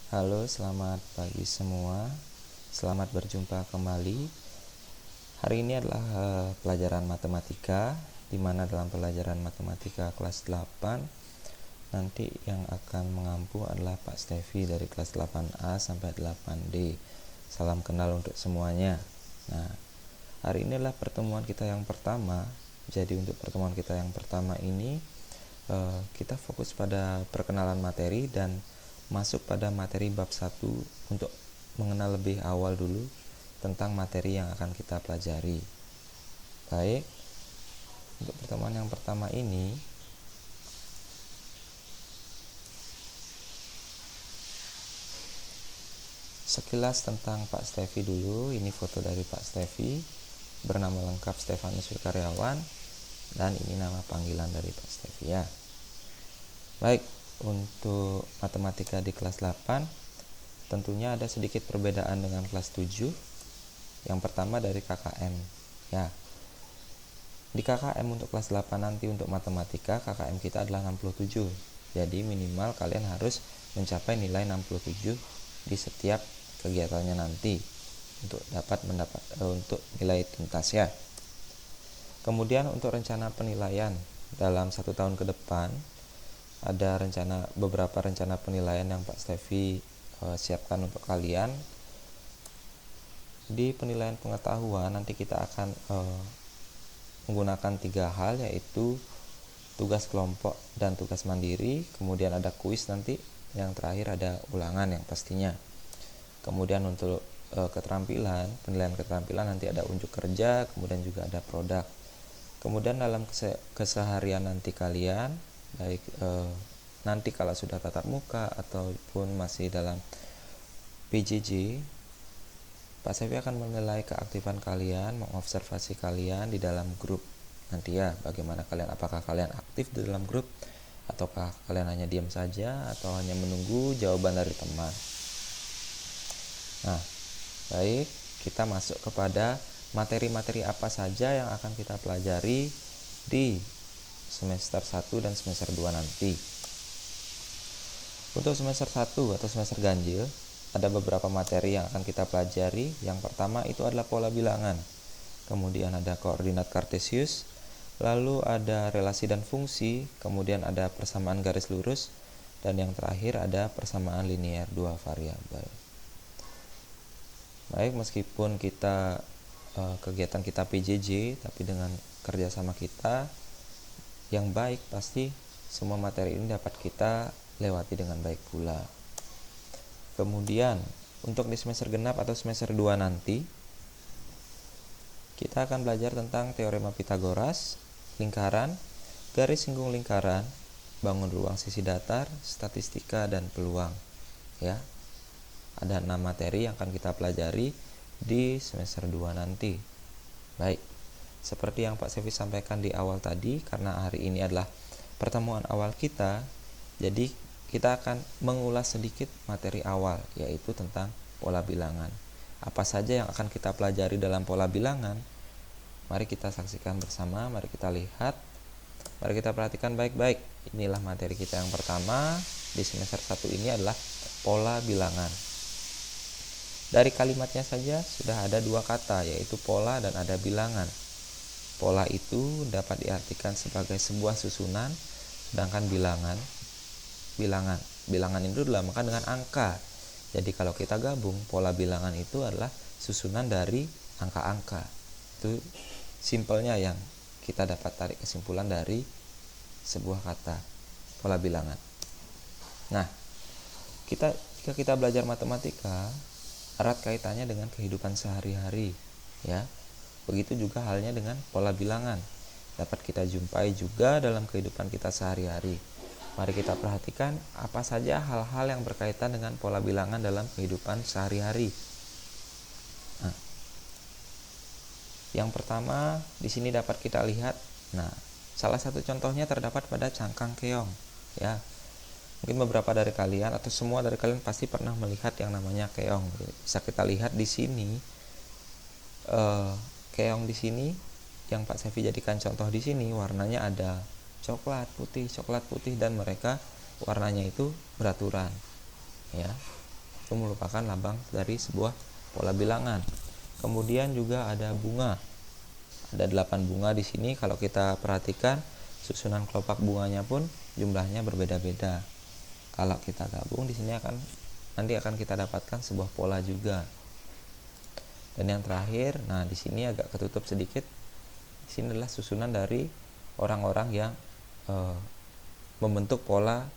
Halo, selamat pagi semua. Selamat berjumpa kembali. Hari ini adalah pelajaran matematika, di mana dalam pelajaran matematika kelas 8 nanti yang akan mengampu adalah Pak Stevi dari kelas 8A sampai 8D. Salam kenal untuk semuanya. Nah, hari ini adalah pertemuan kita yang pertama. Jadi untuk pertemuan kita yang pertama ini kita fokus pada perkenalan materi dan masuk pada materi bab 1 untuk mengenal lebih awal dulu tentang materi yang akan kita pelajari. Baik, untuk pertemuan yang pertama ini sekilas tentang Pak Stevi dulu. Ini foto dari Pak Stevi, bernama lengkap Stefanus Wikaryawan, dan ini nama panggilan dari Pak Stevi ya. Baik, untuk matematika di kelas 8 tentunya ada sedikit perbedaan dengan kelas 7. Yang pertama dari KKM ya. Di KKM untuk kelas 8 nanti untuk matematika, KKM kita adalah 67. Jadi minimal kalian harus mencapai nilai 67 di setiap kegiatannya nanti untuk untuk nilai tuntas ya. Kemudian untuk rencana penilaian dalam 1 tahun ke depan ada beberapa rencana penilaian yang Pak Stevi siapkan untuk kalian. Di penilaian pengetahuan nanti kita akan menggunakan 3 hal, yaitu tugas kelompok dan tugas mandiri. Kemudian ada kuis nanti, yang terakhir ada ulangan yang pastinya. Kemudian untuk penilaian keterampilan nanti ada unjuk kerja, kemudian juga ada produk. Kemudian dalam keseharian nanti kalian, baik nanti kalau sudah tatap muka ataupun masih dalam PJJ, Pak Stevi akan menilai keaktifan kalian, mengobservasi kalian di dalam grup nanti ya, bagaimana kalian, apakah kalian aktif di dalam grup ataukah kalian hanya diam saja atau hanya menunggu jawaban dari teman. Nah, baik, kita masuk kepada materi-materi apa saja yang akan kita pelajari di semester 1 dan semester 2 nanti. Untuk semester 1 atau semester ganjil ada beberapa materi yang akan kita pelajari. Yang pertama itu adalah pola bilangan. Kemudian ada koordinat kartesius, lalu ada relasi dan fungsi, kemudian ada persamaan garis lurus, dan yang terakhir ada persamaan linear 2 variabel. Baik, meskipun kita kegiatan kita PJJ, tapi dengan kerjasama kita yang baik, pasti semua materi ini dapat kita lewati dengan baik pula. Kemudian untuk di semester genap atau semester 2 nanti kita akan belajar tentang teorema Pitagoras, lingkaran, garis singgung lingkaran, bangun ruang sisi datar, statistika, dan peluang ya. Ada 6 materi yang akan kita pelajari di semester 2 nanti. Baik, seperti yang Pak Stevi sampaikan di awal tadi, karena hari ini adalah pertemuan awal kita, jadi kita akan mengulas sedikit materi awal, yaitu tentang pola bilangan. Apa saja yang akan kita pelajari dalam pola bilangan? Mari kita saksikan bersama, mari kita lihat, mari kita perhatikan baik-baik. Inilah materi kita yang pertama di semester 1 ini adalah pola bilangan. Dari kalimatnya saja sudah ada 2 kata, yaitu pola dan ada bilangan. Pola itu dapat diartikan sebagai sebuah susunan, sedangkan bilangan itu dilambangkan dengan angka. Jadi kalau kita gabung, pola bilangan itu adalah susunan dari angka-angka. Itu simpelnya yang kita dapat tarik kesimpulan dari sebuah kata, pola bilangan. Nah, jika kita belajar matematika, erat kaitannya dengan kehidupan sehari-hari ya. Begitu juga halnya dengan pola bilangan, dapat kita jumpai juga dalam kehidupan kita sehari-hari. Mari kita perhatikan apa saja hal-hal yang berkaitan dengan pola bilangan dalam kehidupan sehari-hari. Nah, yang pertama di sini dapat kita lihat. Nah, salah satu contohnya terdapat pada cangkang keong ya. Mungkin beberapa dari kalian atau semua dari kalian pasti pernah melihat yang namanya keong. Bisa kita lihat di sini, keong di sini yang Pak Stevi jadikan contoh di sini warnanya ada coklat putih, dan mereka warnanya itu beraturan ya. Itu merupakan lambang dari sebuah pola bilangan. Kemudian juga ada bunga. Ada 8 bunga di sini. Kalau kita perhatikan susunan kelopak bunganya pun jumlahnya berbeda-beda. Kalau kita gabung di sini nanti akan kita dapatkan sebuah pola juga. Dan yang terakhir, nah di sini agak ketutup sedikit. Di sini adalah susunan dari orang-orang yang membentuk pola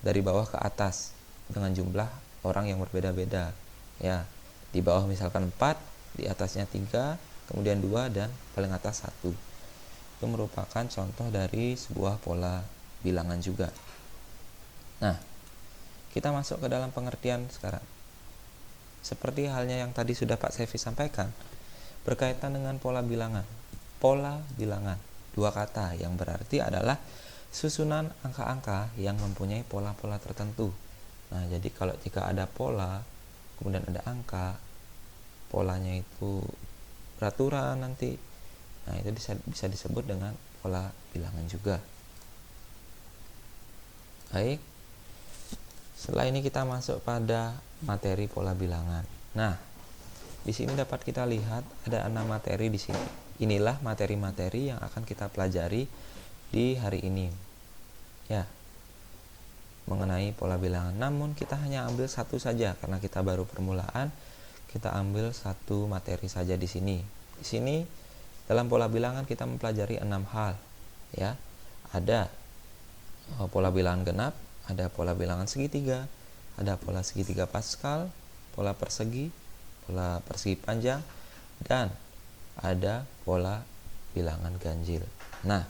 dari bawah ke atas dengan jumlah orang yang berbeda-beda. Ya, di bawah misalkan 4, di atasnya 3, kemudian 2, dan paling atas 1. Itu merupakan contoh dari sebuah pola bilangan juga. Nah, kita masuk ke dalam pengertian sekarang. Seperti halnya yang tadi sudah Pak Sevi sampaikan, berkaitan dengan pola bilangan. Pola bilangan, 2 kata yang berarti adalah susunan angka-angka yang mempunyai pola-pola tertentu. Nah, jadi kalau jika ada pola, kemudian ada angka, polanya itu beraturan nanti. Nah, itu bisa disebut dengan pola bilangan juga. Baik. Setelah ini kita masuk pada materi pola bilangan. Nah, di sini dapat kita lihat ada 6 materi di sini. Inilah materi-materi yang akan kita pelajari di hari ini, ya, mengenai pola bilangan. Namun kita hanya ambil satu saja karena kita baru permulaan. Kita ambil satu materi saja di sini. Di sini dalam pola bilangan kita mempelajari 6 hal, ya. Ada pola bilangan genap, ada pola bilangan segitiga, ada pola segitiga Pascal, pola persegi panjang, dan ada pola bilangan ganjil. Nah,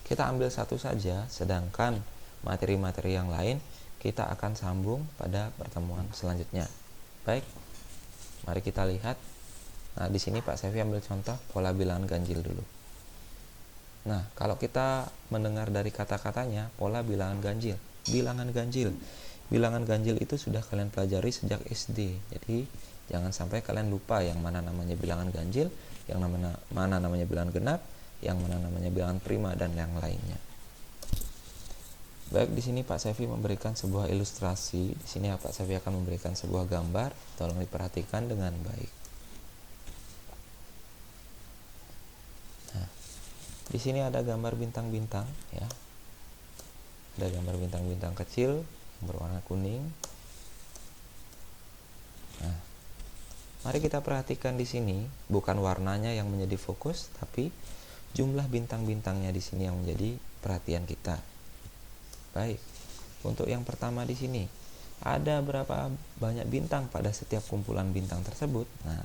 kita ambil satu saja, sedangkan materi-materi yang lain kita akan sambung pada pertemuan selanjutnya. Baik, mari kita lihat. Nah, di sini Pak Sevi ambil contoh pola bilangan ganjil dulu. Nah, kalau kita mendengar dari kata-katanya, pola bilangan ganjil. Bilangan ganjil itu sudah kalian pelajari sejak SD. Jadi, jangan sampai kalian lupa yang mana namanya bilangan ganjil, yang mana namanya bilangan genap, yang mana namanya bilangan prima, dan yang lainnya. Baik, di sini Pak Sevi memberikan sebuah ilustrasi. Di sini Pak Sevi akan memberikan sebuah gambar. Tolong diperhatikan dengan baik. Nah, di sini ada gambar bintang-bintang, ya. Ada gambar bintang-bintang kecil yang berwarna kuning. Nah, mari kita perhatikan di sini, bukan warnanya yang menjadi fokus, tapi jumlah bintang-bintangnya di sini yang menjadi perhatian kita. Baik, untuk yang pertama di sini, ada berapa banyak bintang pada setiap kumpulan bintang tersebut? Nah,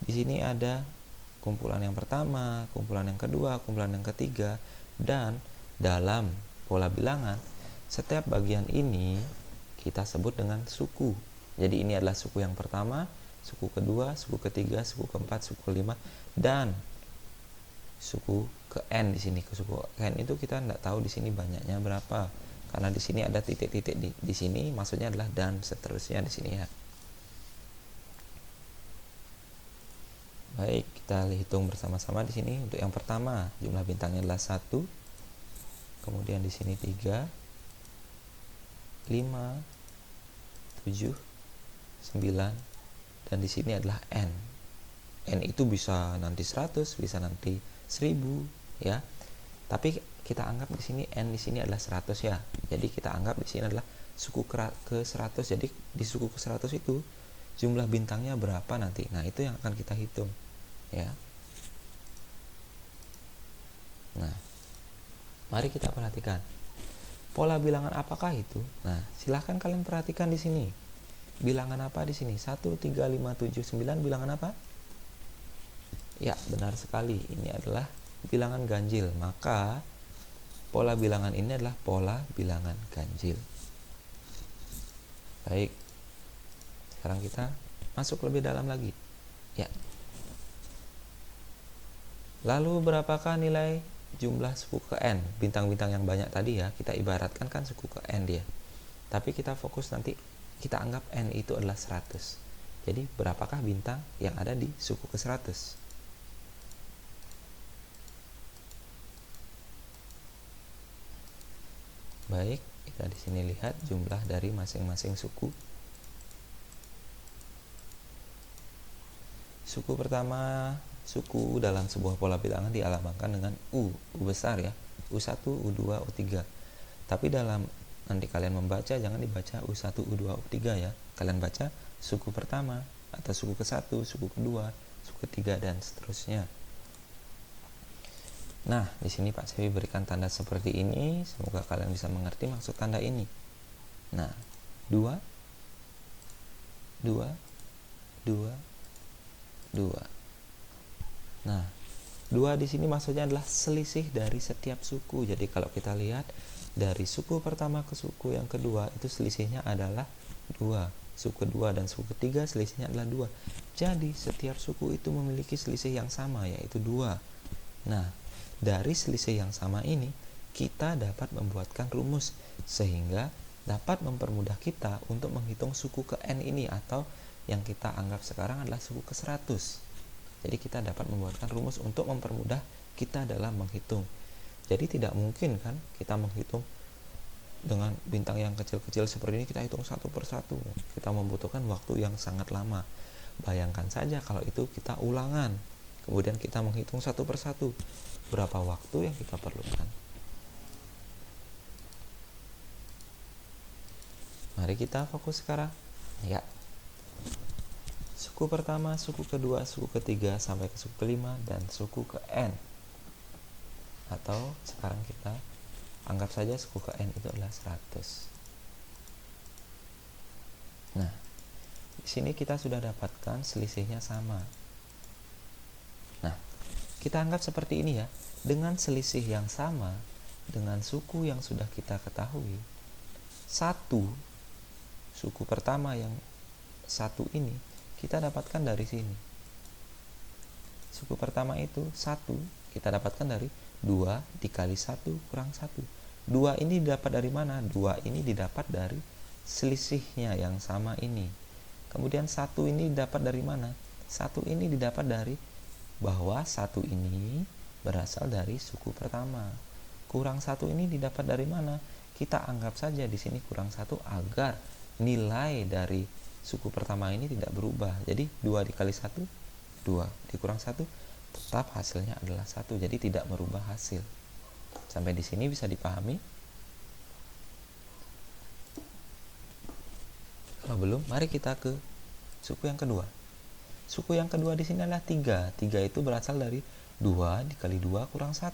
di sini ada kumpulan yang pertama, kumpulan yang kedua, kumpulan yang ketiga, dan dalam pola bilangan, setiap bagian ini kita sebut dengan suku. Jadi ini adalah suku yang pertama, suku kedua, suku ketiga, suku keempat, suku kelima, dan suku ke N di sini. Ke suku N itu kita tidak tahu di sini banyaknya berapa, karena di sini ada titik-titik di sini, maksudnya adalah dan seterusnya di sini, ya. Baik, kita hitung bersama-sama di sini. Untuk yang pertama, jumlah bintangnya adalah 1. Kemudian di sini 3, 5, 7, 9, dan di sini adalah N. N itu bisa nanti 100, bisa nanti 1000, ya. Tapi kita anggap di sini N di sini adalah 100, ya. Jadi kita anggap di sini adalah suku ke 100. Jadi di suku ke 100 itu jumlah bintangnya berapa nanti. Nah, itu yang akan kita hitung, ya. Nah, mari kita perhatikan pola bilangan apakah itu. Nah, silahkan kalian perhatikan di sini. Bilangan apa di sini? 1, 3, 5, 7, 9 bilangan apa? Ya, benar sekali. Ini adalah bilangan ganjil. Maka pola bilangan ini adalah pola bilangan ganjil. Baik. Sekarang kita masuk lebih dalam lagi. Ya. Lalu berapakah nilai jumlah suku ke N? Bintang-bintang yang banyak tadi, ya, kita ibaratkan kan suku ke N dia. Tapi kita fokus nanti, kita anggap N itu adalah 100. Jadi berapakah bintang yang ada di suku ke 100? Baik, kita di sini lihat jumlah dari masing-masing suku. Suku pertama, suku dalam sebuah pola bilangan dialamatkan dengan U besar ya, U1, U2, U3. Tapi dalam nanti kalian membaca, jangan dibaca U1, U2, U3 ya. Kalian baca suku pertama, atau suku ke-1, suku kedua, suku ketiga, dan seterusnya. Nah, di sini Pak Sewi berikan tanda seperti ini, semoga kalian bisa mengerti maksud tanda ini. Nah, 2, 2, 2, 2. Nah, 2 di sini maksudnya adalah selisih dari setiap suku. Jadi kalau kita lihat dari suku pertama ke suku yang kedua itu selisihnya adalah 2. Suku kedua dan suku ketiga selisihnya adalah 2. Jadi setiap suku itu memiliki selisih yang sama, yaitu 2. Nah, dari selisih yang sama ini kita dapat membuatkan rumus sehingga dapat mempermudah kita untuk menghitung suku ke N ini, atau yang kita anggap sekarang adalah suku ke-100. Jadi kita dapat membuatkan rumus untuk mempermudah kita dalam menghitung. Jadi tidak mungkin kan kita menghitung dengan bintang yang kecil-kecil seperti ini, kita hitung satu persatu. Kita membutuhkan waktu yang sangat lama. Bayangkan saja kalau itu kita ulangan, kemudian kita menghitung satu persatu. Berapa waktu yang kita perlukan? Mari kita fokus sekarang. Ya. Suku pertama, suku kedua, suku ketiga, sampai ke suku kelima, dan suku ke N. Atau sekarang kita anggap saja suku ke N itu adalah 100. Nah, di sini kita sudah dapatkan selisihnya sama. Nah, kita anggap seperti ini ya. Dengan selisih yang sama, dengan suku yang sudah kita ketahui, suku pertama yang 1 ini kita dapatkan dari sini. Suku pertama itu 1 kita dapatkan dari 2 dikali 1 kurang 1. 2 ini didapat dari mana? 2 ini didapat dari selisihnya yang sama ini. Kemudian 1 ini didapat dari mana? 1 ini didapat dari bahwa 1 ini berasal dari suku pertama. Kurang 1 ini didapat dari mana? Kita anggap saja di sini kurang 1 agar nilai dari suku pertama ini tidak berubah. Jadi 2 dikali 1, 2. Dikurang 1, tetap hasilnya adalah 1. Jadi tidak merubah hasil. Sampai di sini bisa dipahami? Kalau belum, mari kita ke suku yang kedua. Suku yang kedua di sini adalah 3. 3 itu berasal dari 2 dikali 2 kurang 1.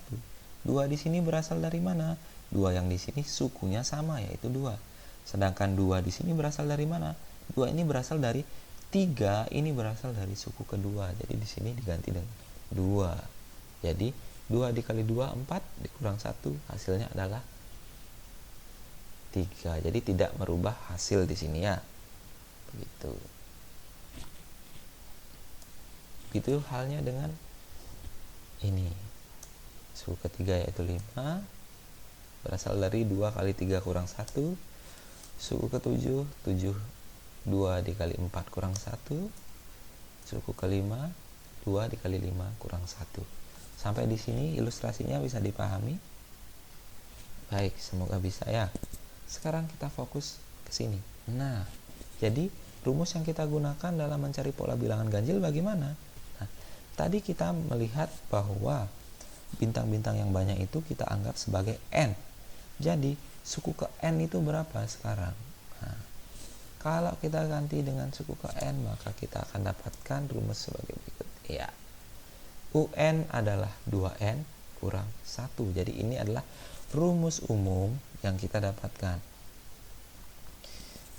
2 di sini berasal dari mana? 2 yang di sini sukunya sama, yaitu 2. Sedangkan 2 di sini berasal dari mana? 2 ini berasal dari 3, ini berasal dari suku kedua. Jadi di sini diganti dengan 2. Jadi 2 dikali 2, 4, dikurang 1, hasilnya adalah 3. Jadi tidak merubah hasil di sini ya. Begitu. Begitu halnya dengan ini. Suku ketiga yaitu 5, berasal dari 2 kali 3 kurang 1. Suku ke-7, 7, 2 dikali 4 kurang 1. Suku kelima, 2 dikali 5 kurang 1. Sampai di sini ilustrasinya bisa dipahami? Baik, semoga bisa ya. Sekarang kita fokus ke sini. Nah, jadi rumus yang kita gunakan dalam mencari pola bilangan ganjil bagaimana? Nah, tadi kita melihat bahwa bintang-bintang yang banyak itu kita anggap sebagai N. Jadi, suku ke N itu berapa sekarang? Nah, kalau kita ganti dengan suku ke N, maka kita akan dapatkan rumus sebagai berikut. Ya, UN adalah 2N kurang 1. Jadi ini adalah rumus umum yang kita dapatkan.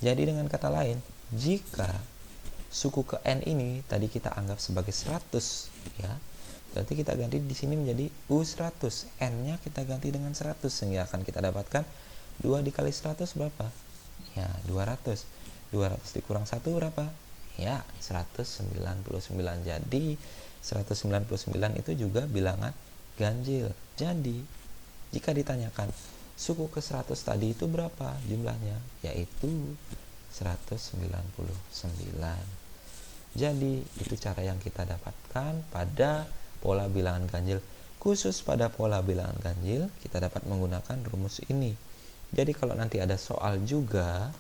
Jadi dengan kata lain, jika suku ke N ini tadi kita anggap sebagai 100, ya, berarti kita ganti di sini menjadi U100. N-nya kita ganti dengan 100, sehingga akan kita dapatkan 2 dikali 100 berapa? Ya, 200. 200 dikurang 1 berapa? Ya, 199. Jadi 199 itu juga bilangan ganjil. Jadi jika ditanyakan suku ke 100 tadi itu berapa jumlahnya, yaitu 199. Jadi itu cara yang kita dapatkan pada pola bilangan ganjil. Khusus pada pola bilangan ganjil kita dapat menggunakan rumus ini. Jadi kalau nanti ada soal juga,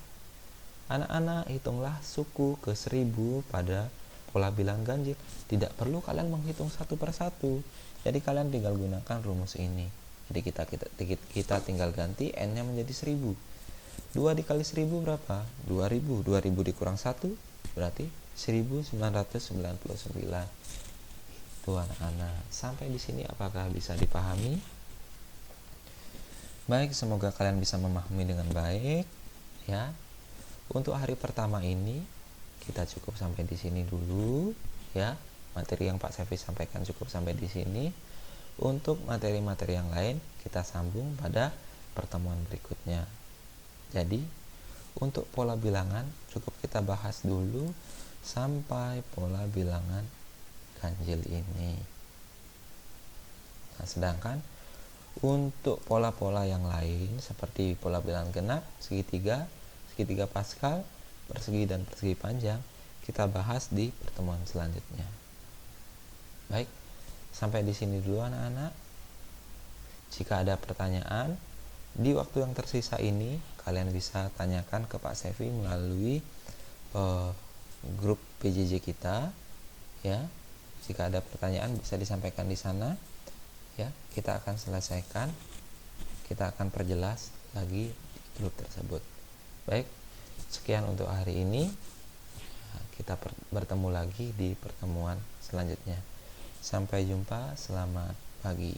anak-anak hitunglah suku ke 1000 pada pola bilangan ganjil, tidak perlu kalian menghitung satu persatu. Jadi kalian tinggal gunakan rumus ini. Jadi kita tinggal ganti n-nya menjadi 1000. 2 dikali 1000 berapa? 2000. 2000 dikurang 1 berarti 1999. Itu anak-anak. Sampai di sini apakah bisa dipahami? Baik, semoga kalian bisa memahami dengan baik ya. Untuk hari pertama ini kita cukup sampai di sini dulu ya. Materi yang Pak Sefi sampaikan cukup sampai di sini. Untuk materi-materi yang lain kita sambung pada pertemuan berikutnya. Jadi untuk pola bilangan cukup kita bahas dulu sampai pola bilangan ganjil ini. Nah, sedangkan untuk pola-pola yang lain seperti pola bilangan genap, segitiga Pascal, persegi dan persegi panjang kita bahas di pertemuan selanjutnya. Baik, sampai di sini dulu anak-anak. Jika ada pertanyaan di waktu yang tersisa ini, kalian bisa tanyakan ke Pak Sefi melalui grup PJJ kita ya. Jika ada pertanyaan bisa disampaikan di sana ya, kita akan selesaikan, kita akan perjelas lagi di grup tersebut. Baik, sekian untuk hari ini. Kita bertemu lagi di pertemuan selanjutnya. Sampai jumpa, selamat pagi.